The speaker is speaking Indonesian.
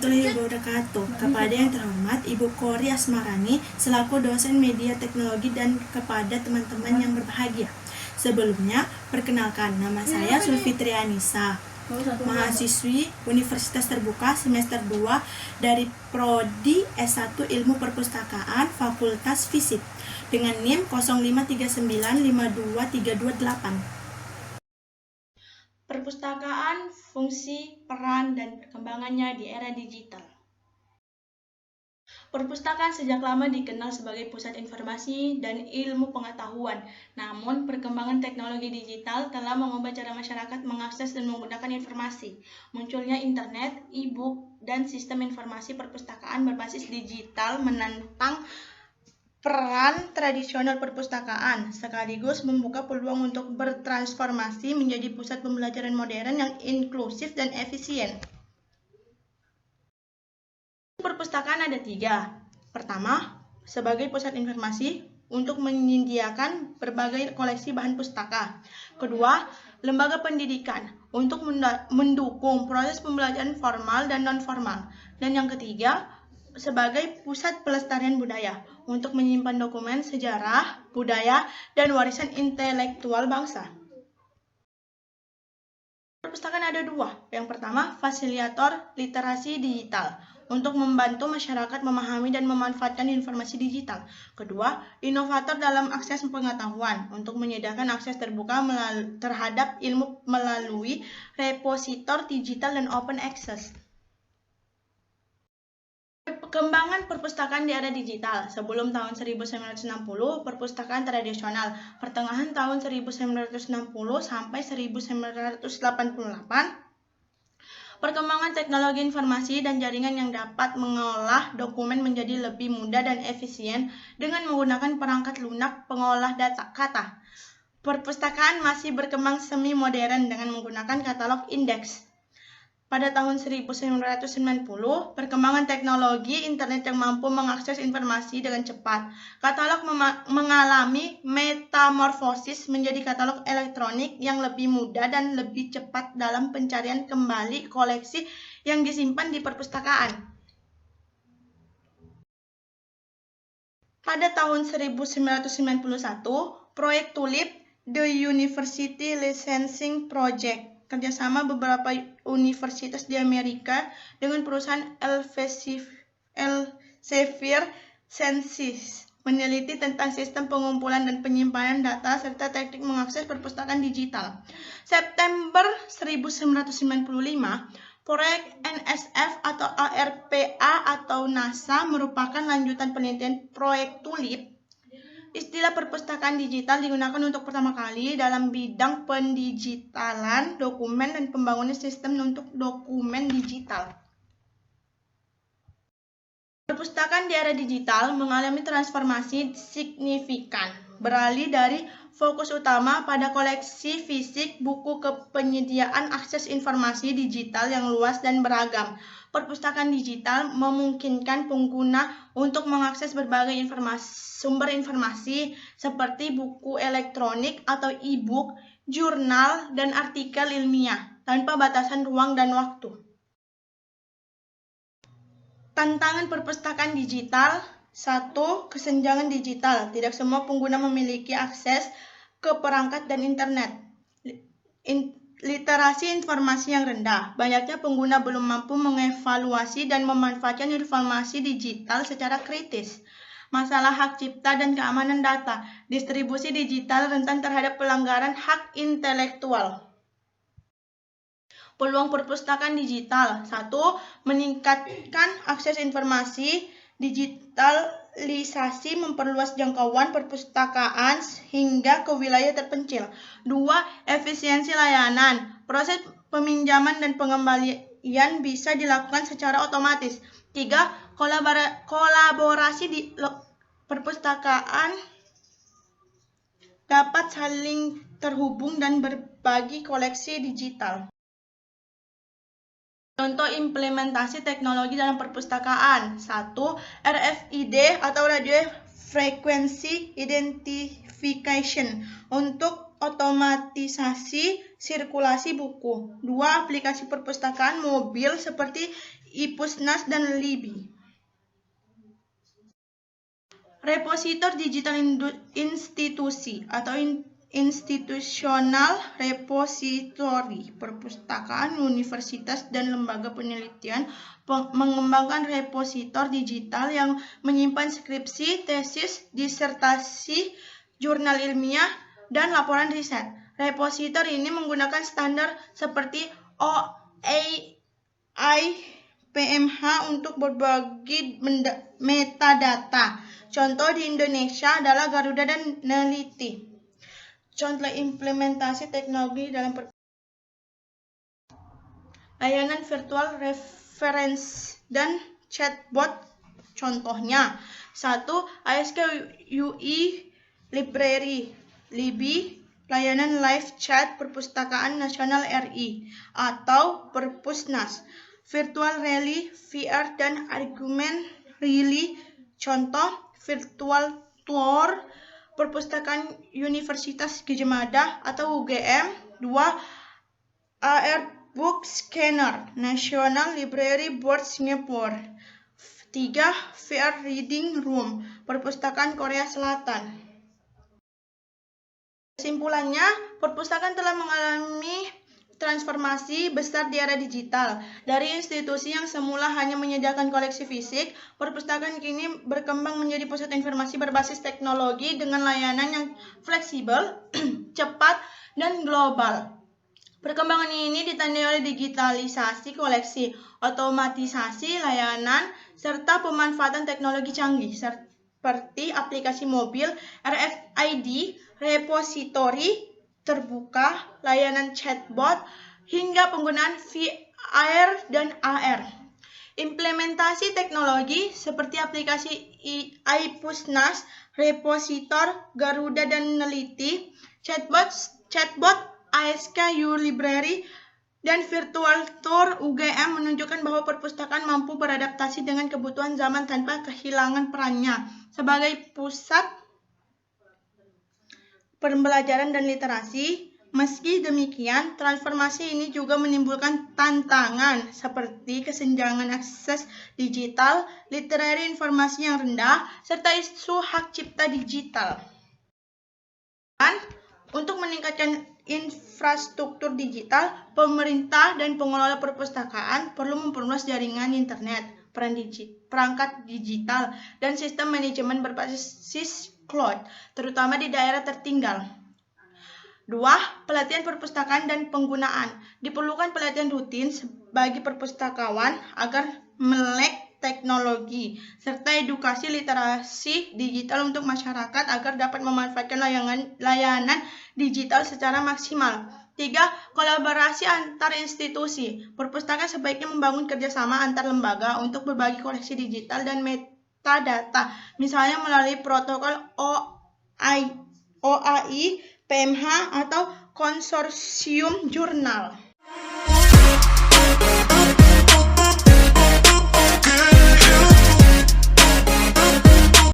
warahmatullahi wabarakatuh. Kepada yang terhormat Ibu Kori Asmarani selaku dosen media teknologi dan kepada teman-teman yang berbahagia. Sebelumnya, perkenalkan, nama saya Sulfitri Anissa, mahasiswi Universitas Terbuka semester 2 dari Prodi S1 Ilmu Perpustakaan Fakultas Fisip dengan NIM 053952328. Perpustakaan, fungsi, peran, dan perkembangannya di era digital. Perpustakaan sejak lama dikenal sebagai pusat informasi dan ilmu pengetahuan. Namun, perkembangan teknologi digital telah mengubah cara masyarakat mengakses dan menggunakan informasi. Munculnya internet, e-book, dan sistem informasi perpustakaan berbasis digital menantang peran tradisional perpustakaan, sekaligus membuka peluang untuk bertransformasi menjadi pusat pembelajaran modern yang inklusif dan efisien. Perpustakaan ada 3. Pertama, sebagai pusat informasi untuk menyediakan berbagai koleksi bahan pustaka. Kedua, lembaga pendidikan untuk mendukung proses pembelajaran formal dan non-formal. Dan yang ketiga, sebagai pusat pelestarian budaya untuk menyimpan dokumen sejarah, budaya, dan warisan intelektual bangsa. Perpustakaan ada 2. Yang pertama, fasilitator literasi digital untuk membantu masyarakat memahami dan memanfaatkan informasi digital. Kedua, inovator dalam akses pengetahuan untuk menyediakan akses terbuka terhadap ilmu melalui repositor digital dan open access. Perkembangan perpustakaan di era digital. Sebelum tahun 1960, perpustakaan tradisional. Pertengahan tahun 1960 sampai 1988, perkembangan teknologi informasi dan jaringan yang dapat mengolah dokumen menjadi lebih mudah dan efisien dengan menggunakan perangkat lunak pengolah data kata. Perpustakaan masih berkembang semi modern dengan menggunakan katalog indeks. Pada tahun 1990, perkembangan teknologi internet yang mampu mengakses informasi dengan cepat. Katalog mengalami metamorfosis menjadi katalog elektronik yang lebih mudah dan lebih cepat dalam pencarian kembali koleksi yang disimpan di perpustakaan. Pada tahun 1991, proyek TULIP, The University Licensing Project, kerjasama beberapa universitas di Amerika dengan perusahaan Elsevier Sciences meneliti tentang sistem pengumpulan dan penyimpanan data serta teknik mengakses perpustakaan digital. September 1995, proyek NSF atau ARPA atau NASA merupakan lanjutan penelitian proyek TULIP. Istilah perpustakaan digital digunakan untuk pertama kali dalam bidang pendigitalan dokumen dan pembangunan sistem untuk dokumen digital. Perpustakaan di era digital mengalami transformasi signifikan, beralih dari fokus utama pada koleksi fisik buku ke penyediaan akses informasi digital yang luas dan beragam. Perpustakaan digital memungkinkan pengguna untuk mengakses berbagai sumber informasi seperti buku elektronik atau e-book, jurnal, dan artikel ilmiah tanpa batasan ruang dan waktu. Tantangan perpustakaan digital. 1. Kesenjangan digital. Tidak semua pengguna memiliki akses ke perangkat dan internet. Literasi informasi yang rendah. Banyaknya pengguna belum mampu mengevaluasi dan memanfaatkan informasi digital secara kritis. Masalah hak cipta dan keamanan data. Distribusi digital rentan terhadap pelanggaran hak intelektual. Peluang perpustakaan digital. 1. Meningkatkan akses informasi. Digitalisasi memperluas jangkauan perpustakaan hingga ke wilayah terpencil. 2. Efisiensi layanan. Proses peminjaman dan pengembalian bisa dilakukan secara otomatis. 3. Kolaborasi di perpustakaan dapat saling terhubung dan berbagi koleksi digital. Contoh implementasi teknologi dalam perpustakaan. 1. RFID atau Radio Frequency Identification untuk otomatisasi sirkulasi buku. 2. Aplikasi perpustakaan mobil seperti IPUSNAS, dan LIBI. Repositor digital institusi atau institutional repository. Perpustakaan, universitas, dan lembaga penelitian mengembangkan repositor digital yang menyimpan skripsi, tesis, disertasi, jurnal ilmiah, dan laporan riset. Repositor ini menggunakan standar seperti OAI PMH untuk berbagi metadata. Contoh di Indonesia adalah Garuda dan Neliti. Contoh implementasi teknologi dalam layanan virtual reference dan chatbot. Contohnya 1. ASK UI Library, LIBI, layanan live chat Perpustakaan Nasional RI, atau Perpusnas, virtual rally, VR, dan argumen rally. Contoh virtual tour Perpustakaan Universitas Gadjah Mada atau UGM. 2. AR Book Scanner, National Library Board Singapore. 3. VR Reading Room, Perpustakaan Korea Selatan. Kesimpulannya, perpustakaan telah mengalami transformasi besar di era digital. Dari institusi yang semula hanya menyediakan koleksi fisik, perpustakaan kini berkembang menjadi pusat informasi berbasis teknologi dengan layanan yang fleksibel, cepat, dan global. Perkembangan ini ditandai oleh digitalisasi koleksi, otomatisasi layanan, serta pemanfaatan teknologi canggih seperti aplikasi mobil, RFID, repositori terbuka, layanan chatbot, hingga penggunaan VR dan AR. Implementasi teknologi seperti aplikasi IPUSNAS, repositor Garuda dan Neliti, chatbot ASK UI Library, dan virtual tour UGM menunjukkan bahwa perpustakaan mampu beradaptasi dengan kebutuhan zaman tanpa kehilangan perannya sebagai pusat pembelajaran dan literasi. Meski demikian, transformasi ini juga menimbulkan tantangan seperti kesenjangan akses digital, literasi informasi yang rendah, serta isu hak cipta digital. Dan untuk meningkatkan infrastruktur digital, pemerintah dan pengelola perpustakaan perlu memperluas jaringan internet, perangkat digital, dan sistem manajemen berbasis cloud, terutama di daerah tertinggal. 2. Pelatihan perpustakaan dan penggunaan. Diperlukan pelatihan rutin bagi perpustakawan agar melek teknologi, serta edukasi literasi digital untuk masyarakat agar dapat memanfaatkan layanan digital secara maksimal. 3. Kolaborasi antar institusi. Perpustakaan sebaiknya membangun kerjasama antar lembaga untuk berbagi koleksi digital dan metadata, misalnya melalui protokol OAI, PMH, atau konsorsium jurnal.